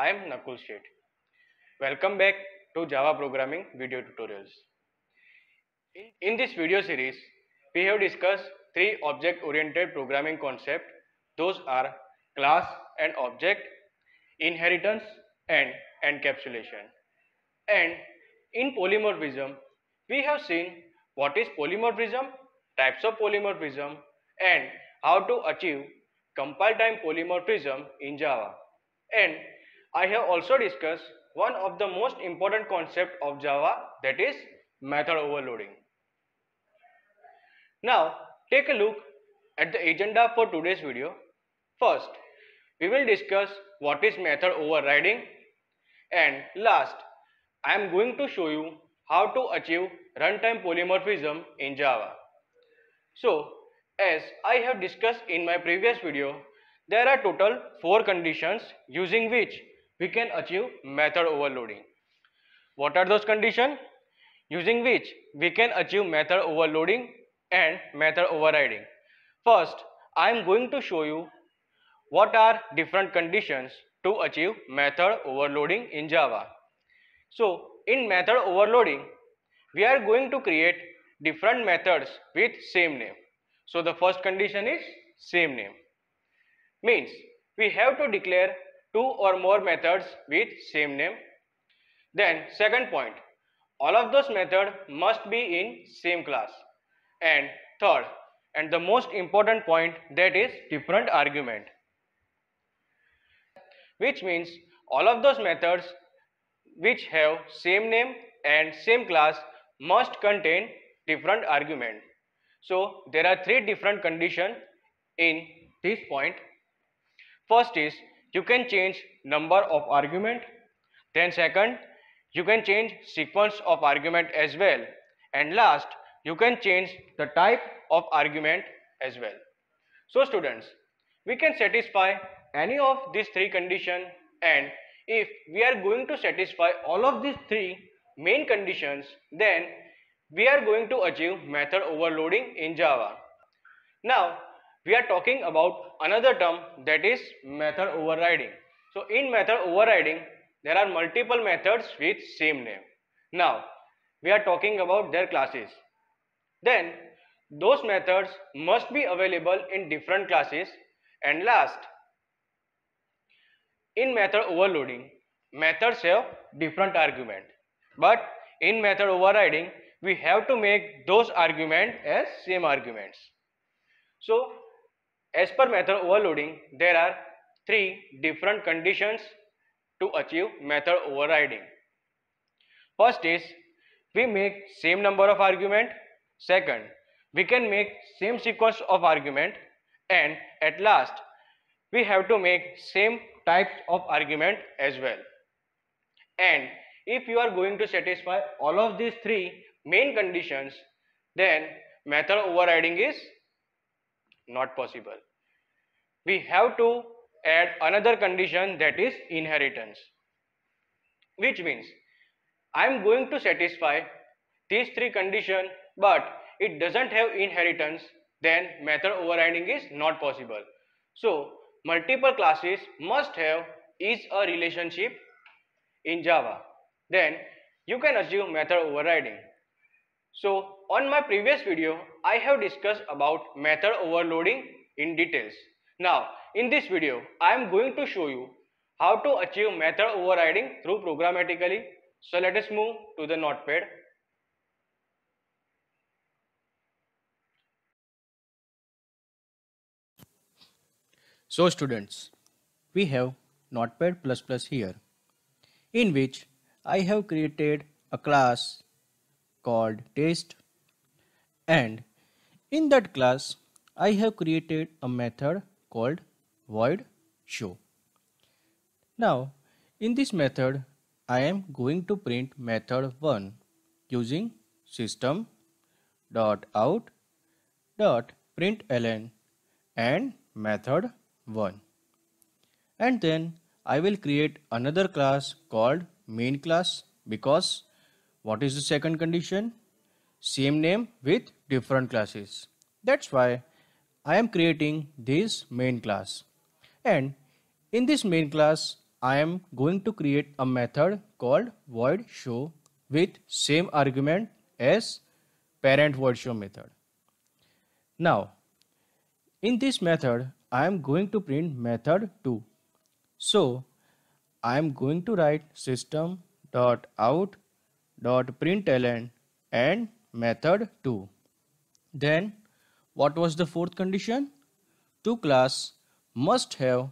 I am Nakul Sheth. Welcome back to Java Programming video tutorials. In this video series, we have discussed three object-oriented programming concepts. Those are class and object, inheritance and encapsulation. And in polymorphism, we have seen what is polymorphism, types of polymorphism, and how to achieve compile-time polymorphism in Java. And I have also discussed one of the most important concepts of Java, that is method overloading. Now take a look at the agenda for today's video. First, we will discuss what is method overriding, and last, I am going to show you how to achieve runtime polymorphism in Java. So, as I have discussed in my previous video, there are total 4 conditions using which we can achieve method overloading. What are those conditions using which we can achieve method overloading and method overriding? First, I am going to show you what are different conditions to achieve method overloading in Java. So, in method overloading, we are going to create different methods with same name. So, the first condition is same name. Means we have to declare 2 or more methods with same name. Then second point, all of those methods must be in same class. And third, and the most important point, that is different argument. Which means all of those methods which have same name and same class must contain different argument. So there are 3 different conditions in this point. First is you can change number of argument. Then second, you can change sequence of argument as well. And last, you can change the type of argument as well. So students, we can satisfy any of these 3 conditions, and if we are going to satisfy all of these 3 main conditions, then we are going to achieve method overloading in Java. Now we are talking about another term, that is method overriding. So in method overriding, there are multiple methods with same name. Now we are talking about their classes. Then those methods must be available in different classes. And last, in method overloading, methods have different argument, but in method overriding, we have to make those arguments as same arguments. So as per method overloading, there are 3 different conditions to achieve method overriding. First is we make same number of argument. Second, we can make same sequence of argument, and at last we have to make same types of argument as well. And if you are going to satisfy all of these 3 main conditions, then method overriding is not possible. We have to add another condition, that is inheritance, which means I am going to satisfy these 3 conditions, but it doesn't have inheritance, then method overriding is not possible. So multiple classes must have is a relationship in Java, then you can achieve method overriding. So on my previous video, I have discussed about method overloading in details. Now in this video, I am going to show you how to achieve method overriding through programmatically. So let us move to the notepad. So students, we have Notepad++ here, in which I have created a class called test, and in that class I have created a method called void show. Now in this method I am going to print method 1 using system.out.println and method 1, and then I will create another class called main class, because what is the second condition? Same name with different classes. That's why I am creating this main class, and in this main class I am going to create a method called void show with same argument as parent void show method. Now, in this method, I am going to print method 2. So, I am going to write system.out.println and method 2. Then, what was the fourth condition? Two class must have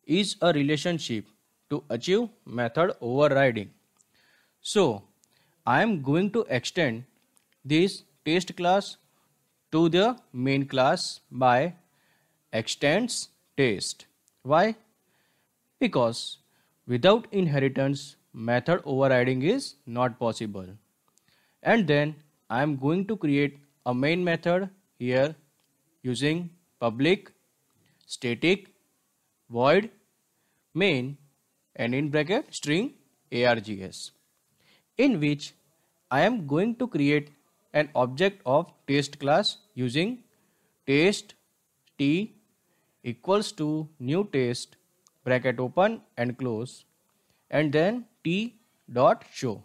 is a relationship to achieve method overriding. So, I am going to extend this test class to the main class by extends test. Why? Because without inheritance, method overriding is not possible. And then I am going to create a main method here using public static void main and in bracket string args, in which I am going to create an object of test class using test t equals to new test bracket open and close and then t dot show.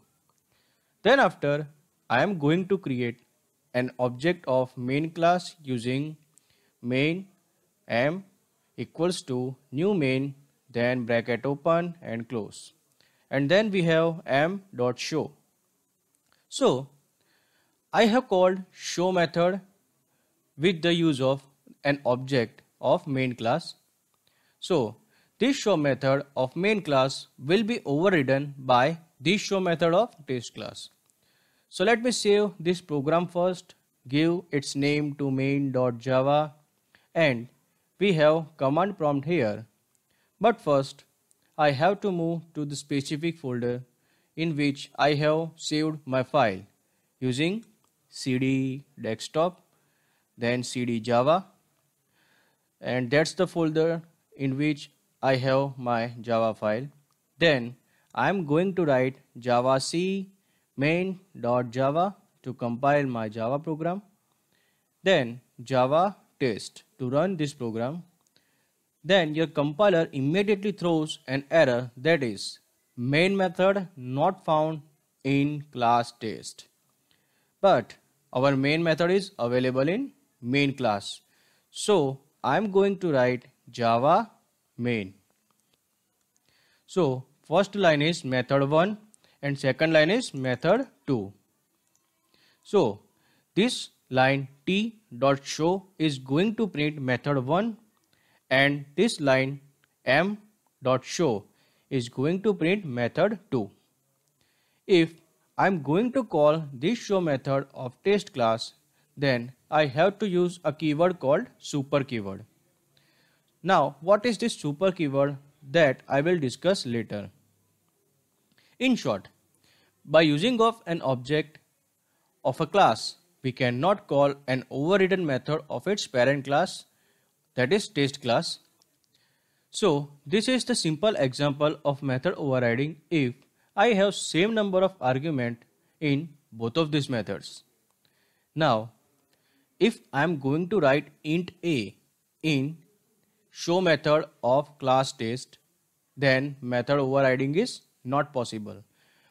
Then after I am going to create an object of main class using main m equals to new main then bracket open and close and then we have m dot show. So I have called show method with the use of an object of main class. So this show method of main class will be overridden by this show method of test class. So let me save this program first, give its name to main.java and we have command prompt here. But first I have to move to the specific folder in which I have saved my file using cd desktop then cd java, and that's the folder in which I have my Java file. Then I am going to write javac main.java to compile my Java program. Then java test to run this program. Then your compiler immediately throws an error that is main method not found in class test. But our main method is available in main class. So I am going to write java main. So first line is method 1 and second line is method 2. So this line t dot show is going to print method 1 and this line m dot show is going to print method 2. If I am going to call this show method of test class, then I have to use a keyword called super keyword. Now, what is this super keyword? That I will discuss later. In short, by using of an object of a class, we cannot call an overridden method of its parent class, that is test class. So, this is the simple example of method overriding if I have same number of argument in both of these methods. Now, if I am going to write int a in show method of class test, then method overriding is not possible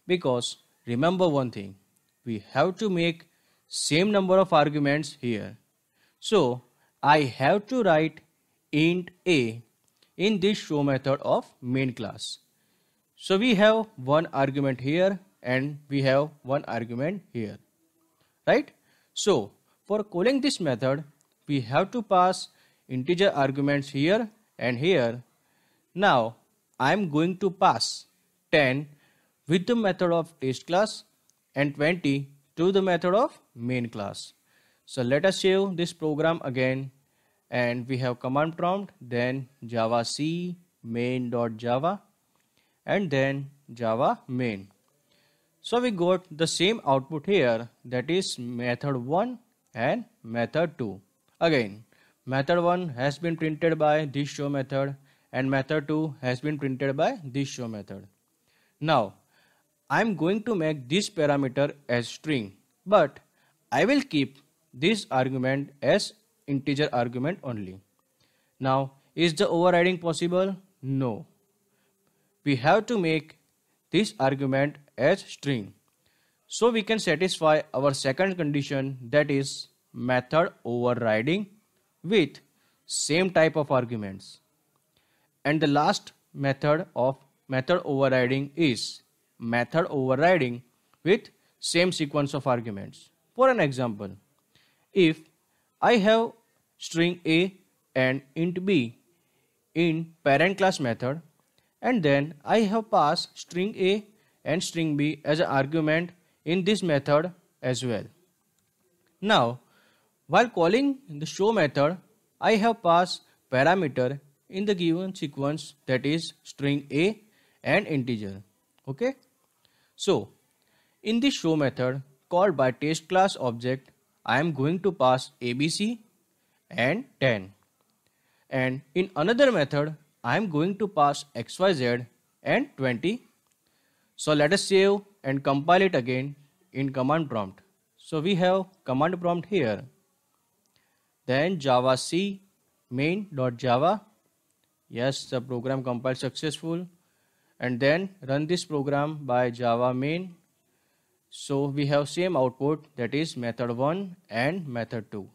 because remember one thing, we have to make same number of arguments here. So I have to write int a in this show method of main class. So we have one argument here and we have one argument here, right? So for calling this method, we have to pass integer arguments here and here. Now I am going to pass 10 with the method of test class and 20 to the method of main class. So let us save this program again and we have command prompt, then javac main.java and then java main. So we got the same output here, that is method 1 and method 2. Again, method 1 has been printed by this show method and method 2 has been printed by this show method. Now I am going to make this parameter as string, but I will keep this argument as integer argument only. Now is the overriding possible? No, we have to make this argument as string. So we can satisfy our second condition, that is method overriding with same type of arguments. And the last method of method overriding is method overriding with same sequence of arguments. For an example, if I have string A and int B in parent class method, and then I have passed string A and string B as an argument in this method as well. Now, while calling the show method, I have passed parameter in the given sequence, that is string A and integer. Okay. So, in this show method called by test class object, I am going to pass ABC and 10. And in another method, I am going to pass XYZ and 20. So let us save and compile it again in command prompt. So we have command prompt here. Then java c main.java. Yes, the program compiled successful. And then run this program by java main. So we have same output, that is method 1 and method 2.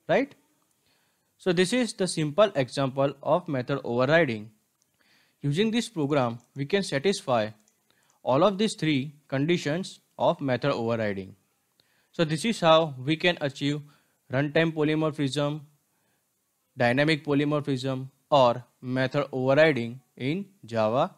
Right? So this is the simple example of method overriding. Using this program, we can satisfy all of these three conditions of method overriding. So this is how we can achieve runtime polymorphism, dynamic polymorphism, or method overriding in Java.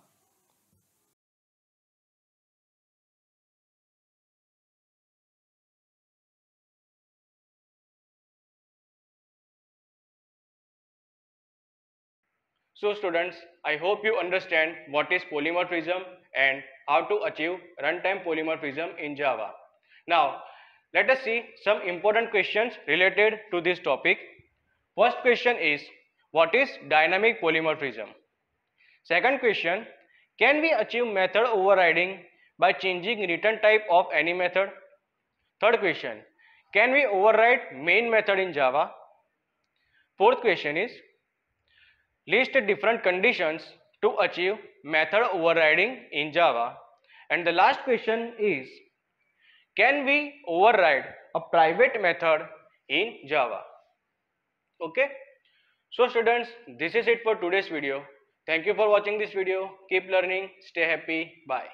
So students, I hope you understand what is polymorphism and how to achieve runtime polymorphism in Java. Now, let us see some important questions related to this topic. First question is, what is dynamic polymorphism? Second question, can we achieve method overriding by changing return type of any method? Third question, can we override main method in Java? Fourth question is, list different conditions to achieve method overriding in Java. And the last question is, can we override a private method in Java? Okay. So students, this is it for today's video. Thank you for watching this video. Keep learning. Stay happy. Bye.